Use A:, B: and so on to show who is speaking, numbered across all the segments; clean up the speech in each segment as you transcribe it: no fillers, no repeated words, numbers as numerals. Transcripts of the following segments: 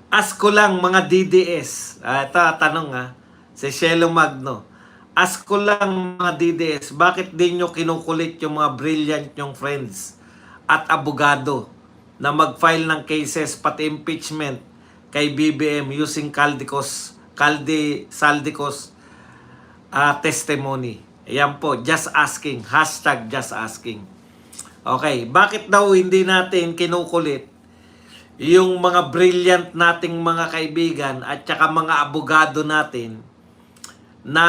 A: Ask ko lang mga DDS. Ito, tanong si Shelo Magno. Ask ko lang mga DDS, bakit di nyo kinukulit yung mga brilliant nyong friends at abogado na mag-file ng cases pati impeachment kay BBM using Saldicos testimony. Ayan po, just asking. Hashtag just asking. Okay, bakit daw hindi natin kinukulit yung mga brilliant nating mga kaibigan at saka mga abogado natin na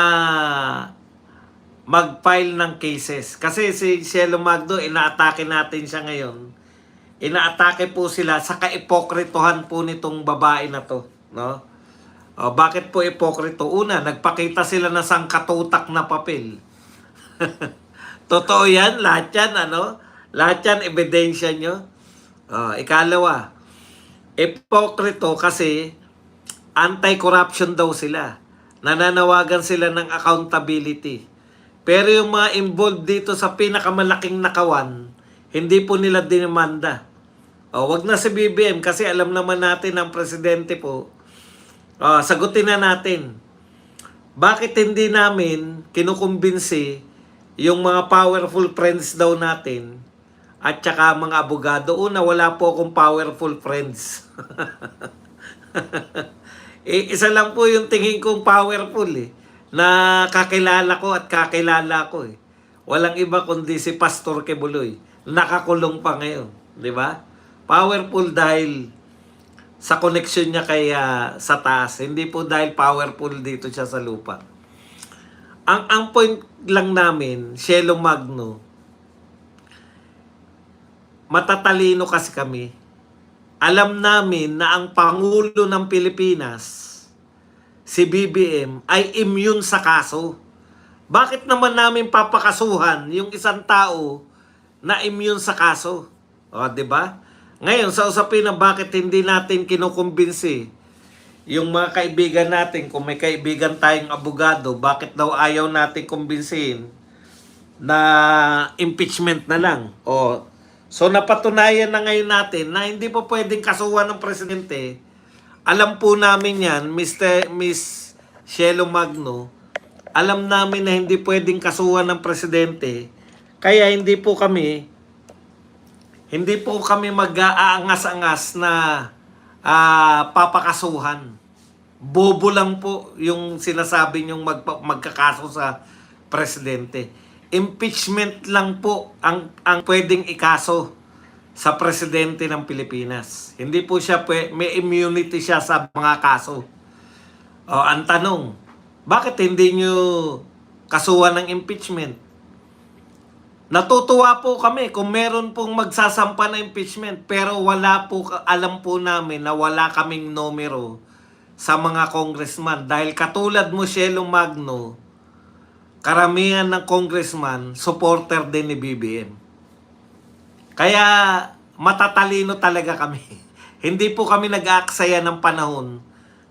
A: mag-file ng cases? Kasi si Shelo Magno, inaatake natin siya ngayon. Inaatake po sila sa kaipokritohan po nitong babae na to, no? Bakit po ipokrito? Una, nagpakita sila na sangkatutak na papel. Totoo yan, lahat yan, Lahat yan, ebidensya nyo. Ikalawa, ipokrito kasi anti-corruption daw sila. Nananawagan sila ng accountability. Pero yung mga involved dito sa pinakamalaking nakawan, hindi po nila dinimanda. Wag na si BBM kasi alam naman natin ang presidente po. Sagutin na natin. Bakit hindi namin kinukumbinsi yung mga powerful friends daw natin at saka mga abogado? Una, wala po akong powerful friends. Isa lang po yung tingin kong powerful na kakilala ko at kakilala ko Walang iba kundi si Pastor Quebuloy. Nakakulong pa ngayon, di ba? Powerful dahil sa connection niya kay sa taas. Hindi po dahil powerful dito siya sa lupa. Ang point lang namin, Shelo Magno, matatalino kasi kami. Alam namin na ang Pangulo ng Pilipinas, si BBM, ay immune sa kaso. Bakit naman namin papakasuhan yung isang tao na immune sa kaso? Di ba? Ngayon, sa usapin na bakit hindi natin kinukumbinsi yung mga kaibigan natin, kung may kaibigan tayong abogado, bakit daw ayaw natin kumbinsihin na impeachment na lang? So napatunayan na ngayon natin na hindi po pwedeng kasuhan ng presidente. Alam po namin yan, Miss Shelo Magno, alam namin na hindi pwedeng kasuhan ng presidente, kaya hindi po kami mag-aangas-angas na papakasuhan. Bobo lang po yung sinasabi nyong magkakaso sa presidente. Impeachment lang po ang pwedeng ikaso sa presidente ng Pilipinas. Hindi po siya may immunity siya sa mga kaso. Ang tanong, bakit hindi nyo kasuhan ng impeachment? Natutuwa po kami kung meron pong magsasampa na impeachment, pero alam po namin na wala kaming numero sa mga congressman. Dahil katulad mo, Shelo Magno, karamihan ng congressman, supporter din ni BBM. Kaya matatalino talaga kami. Hindi po kami nag-aaksaya ng panahon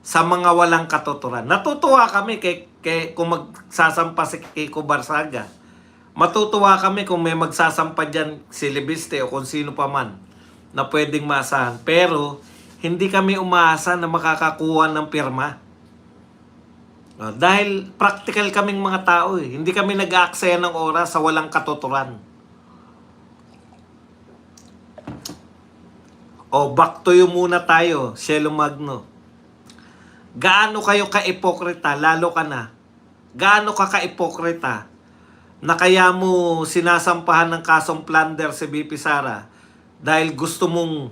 A: sa mga walang katuturan. Natutuwa kami kung magsasampa si Kiko Barsaga. Matutuwa kami kung may magsasampa dyan si Libiste o kung sino pa man na pwedeng maasahan. Pero hindi kami umaasa na makakakuha ng pirma. Dahil practical kaming mga tao Hindi kami nag-aaksaya ng oras sa walang katuturan. Back to you muna tayo, Shelo Magno. Gaano kayo ka-ipokrita, lalo ka na? Gaano ka ka-ipokrita na kaya mo sinasampahan ng kasong plunder si BP Sara dahil gusto mong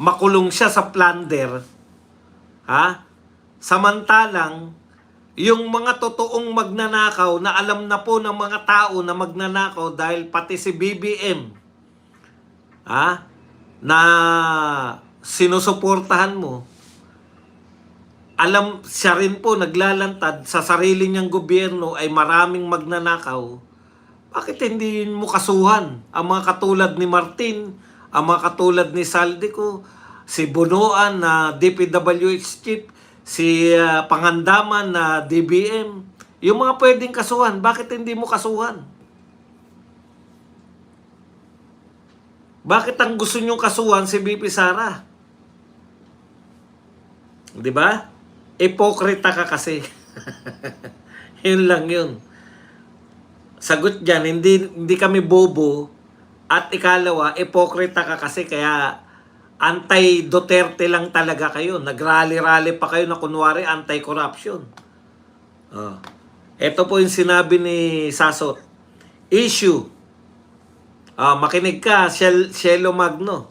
A: makulong siya sa plunder, samantalang yung mga totoong magnanakaw na alam na po ng mga tao na magnanakaw dahil pati si BBM na sinusuportahan mo, alam siya rin po naglalantad sa sarili niyang gobyerno ay maraming magnanakaw. Bakit hindi mo kasuhan ang mga katulad ni Martin, ang mga katulad ni Saldico, si Bunuan na DPWH chief, si Pangandaman na DBM, yung mga pwedeng kasuhan, bakit hindi mo kasuhan? Bakit ang gusto nyong kasuhan si BP Sara? Di ba? Ipokrita ka kasi. Yun lang yun. Sagot dyan, hindi kami bobo. At ikalawa, ipokrita ka kasi kaya anti-Duterte lang talaga kayo. Nagrally-rally pa kayo na kunwari anti-corruption. Oh. Ito po yung sinabi ni Sasot. Issue. Makinig ka, Cielo Magno.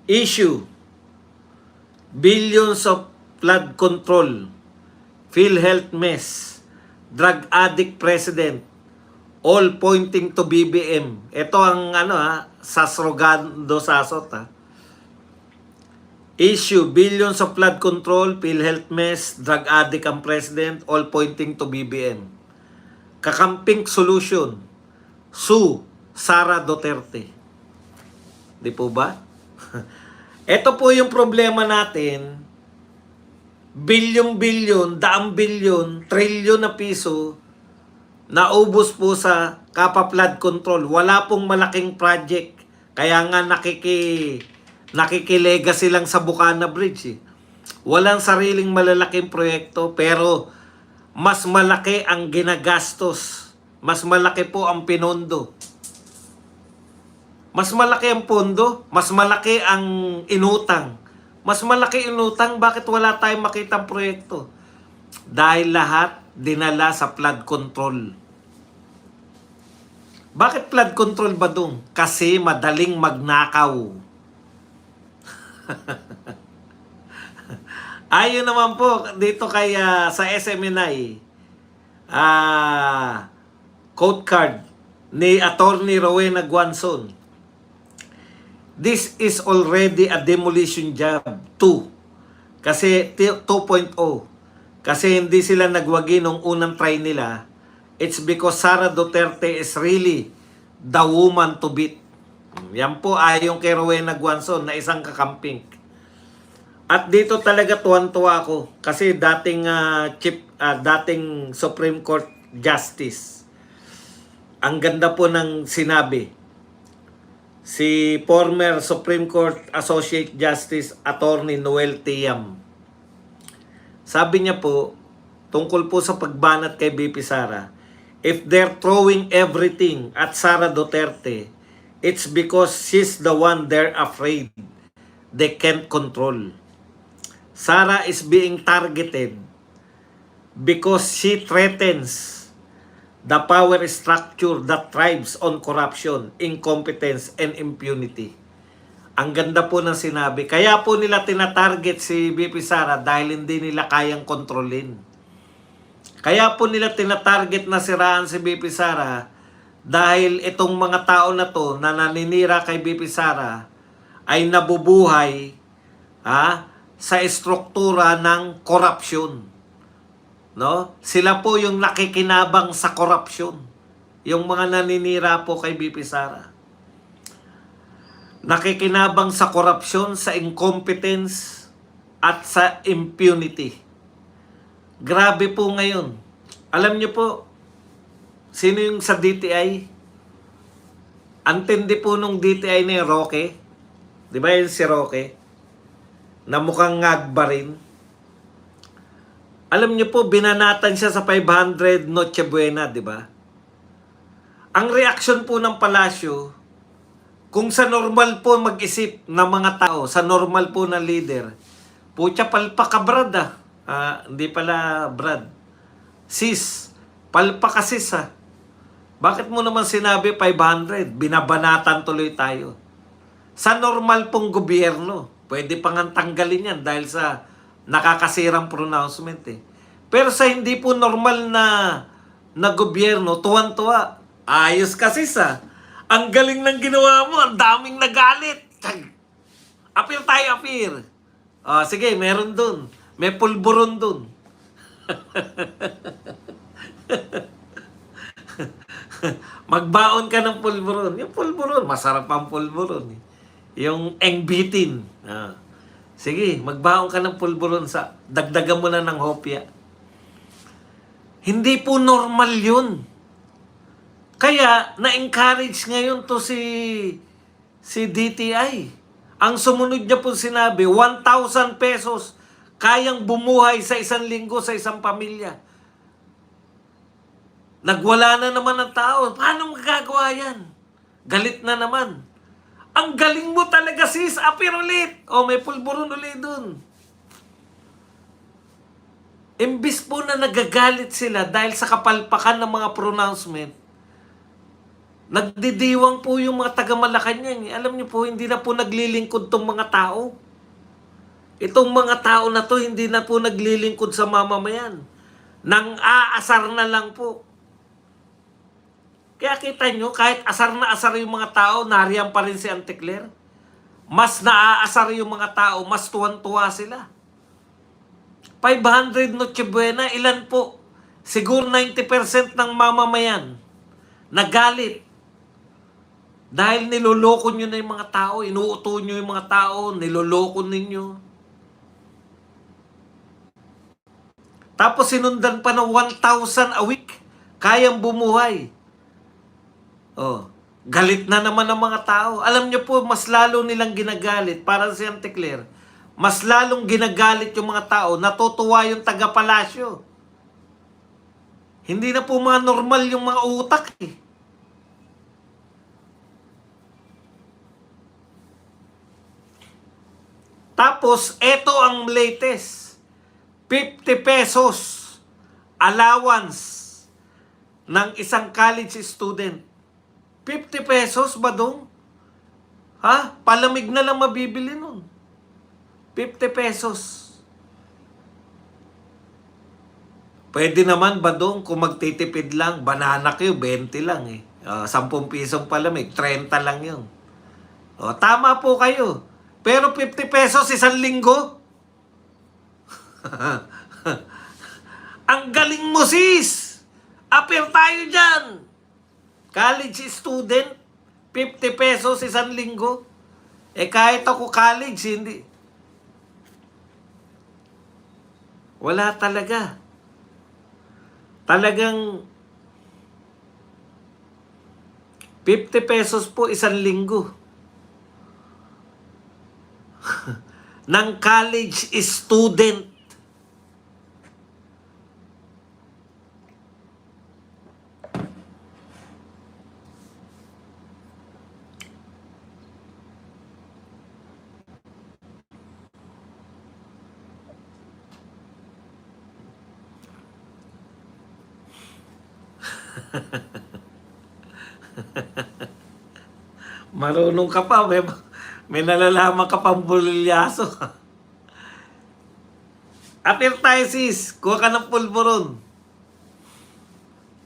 A: Issue. Billions of flood control. PhilHealth mess. Drug addict president. All pointing to BBM. Ito ang Sasrogando Sasot Issue, billions of flood control, PhilHealth mess, drug addict ang president, all pointing to BBM. Kakamping solution, sue Sara Duterte. Di po ba? Ito po yung problema natin. Bilyon-bilyon, daang-bilyon, trilyon na piso naubos po sa Kapa flood control. Wala pong malaking project. Kaya nga nakikilegacy lang sa Bukana Bridge. Walang sariling malalaking proyekto pero mas malaki ang ginagastos. Mas malaki po ang pinondo. Mas malaki ang pondo, mas malaki ang inutang. Mas malaki inutang, bakit wala tayong makitang proyekto? Dahil lahat dinala sa flood control. Bakit flood control ba dun? Kasi madaling magnakaw. Ayun naman po dito kay sa SMNI quote card ni Attorney Rowena Guanzon. This is already a demolition job 2. Kasi 2.0. Kasi hindi sila nagwagi nung unang try nila. It's because Sara Duterte is really the woman to beat. Yan po ayon kay Rowena Guanzon na isang kakamping. At dito talaga tuwan-tuwa ako kasi dating dating Supreme Court Justice. Ang ganda po ng sinabi. Si former Supreme Court Associate Justice Attorney Noel Tiam. Sabi niya po tungkol po sa pagbanat kay BP Sara, if they're throwing everything at Sara Duterte, it's because she's the one they're afraid they can't control. Sara is being targeted because she threatens the power structure that thrives on corruption, incompetence, and impunity. Ang ganda po ng sinabi. Kaya po nila tinatarget si BP Sara dahil hindi nila kayang kontrolin. Kaya po nila tinatarget na siraan si BP Sara dahil itong mga tao na to na naninira kay BP Sara ay nabubuhay sa estruktura ng korupsyon. No? Sila po yung nakikinabang sa korupsyon. Yung mga naninira po kay BP Sara. Nakikinabang sa korupsyon, sa incompetence, at sa impunity. Grabe po ngayon. Alam niyo po, sino yung sa DTI? Antindi po nung DTI ni Roque. Di ba yun si Roque? Na mukhang ngagba rin. Alam niyo po, binanatan siya sa 500 Noche Buena, di ba? Ang reaksyon po ng palasyo, kung sa normal po mag-isip ng mga tao, sa normal po na leader, putya palpa ka Brad hindi pala Brad. Sis, palpa ka sis Bakit mo naman sinabi 500? Binabanatan tuloy tayo. Sa normal pong gobyerno, pwede pang tanggalin yan dahil sa nakakasirang pronouncement Pero sa hindi po normal na gobyerno, tuwan-tuwa. Ayos kasi ang galing ng ginawa mo, ang daming nagalit. Appear tayo, appear. Sige, meron dun. May pulburon dun. Magbaon ka ng pulburon. Yung pulburon, masarap ang pulburon. Yung engbitin. Sige, magbaon ka ng pulburon dagdagan mo na ng hopya. Hindi po normal yun. Kaya, na-encourage ngayon to si DTI. Ang sumunod niya po sinabi, 1,000 pesos kayang bumuhay sa isang linggo sa isang pamilya. Nagwala na naman ang tao. Paano magagawa yan? Galit na naman. Ang galing mo talaga sis, apir ulit. O may pulburon ulit dun. Imbis po na nagagalit sila dahil sa kapalpakan ng mga pronouncement, nagdidiwang po yung mga taga-Malacanang. Alam niyo po, hindi na po naglilingkod tong mga tao. Itong mga tao na to, hindi na po naglilingkod sa mamamayan. Nang aasar na lang po. Kaya kita nyo, kahit asar na asar yung mga tao, nariyan pa rin si Auntie Claire. Mas naaasar yung mga tao, mas tuwan-tuwa sila. 500 Noche Buena, ilan po? Siguro 90% ng mamamayan nagalit. Dahil niloloko nyo na yung mga tao, inuuto nyo yung mga tao, niloloko ninyo. Tapos sinundan pa ng 1,000 a week, kayang bumuhay. Oh, galit na naman ang mga tao. Alam niyo po, mas lalo nilang ginagalit, para si Auntie Claire, mas lalong ginagalit yung mga tao, natutuwa yung taga-palasyo. Hindi na po mga normal yung mga utak eh. Tapos, eto ang latest. 50 pesos allowance ng isang college student. 50 pesos ba dong? Ha? Palamig na lang mabibili nun. 50 pesos. Pwede naman ba dong kung magtitipid lang, banana kayo, 20 lang eh. 10 pisong palamig, 30 lang yun. Tama po kayo. Pero 50 pesos isang linggo? Ang galing mo sis! Apir tayo dyan! College student, 50 pesos isang linggo. Kahit ako college, hindi. Wala talaga. Talagang 50 pesos po isang linggo. Ng college student. Marunong ka pa, may nalalaman ka pang bulilyaso. Apir tayo sis, kuha ka ng pulburon.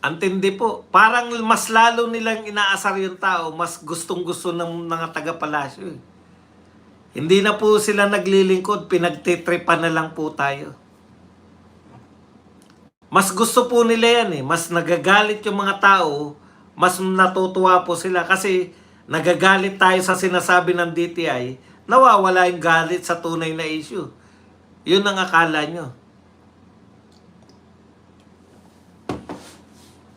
A: Antindi po, parang mas lalo nilang inaasar yung tao, mas gustong-gusto ng mga taga-palasyo. Hindi na po sila naglilingkod, pinagtitripan na lang po tayo. Mas gusto po nila yan eh, mas nagagalit yung mga tao, mas natutuwa po sila kasi nagagalit tayo sa sinasabi ng DTI, nawawala yung galit sa tunay na issue. Yun ang akala nyo.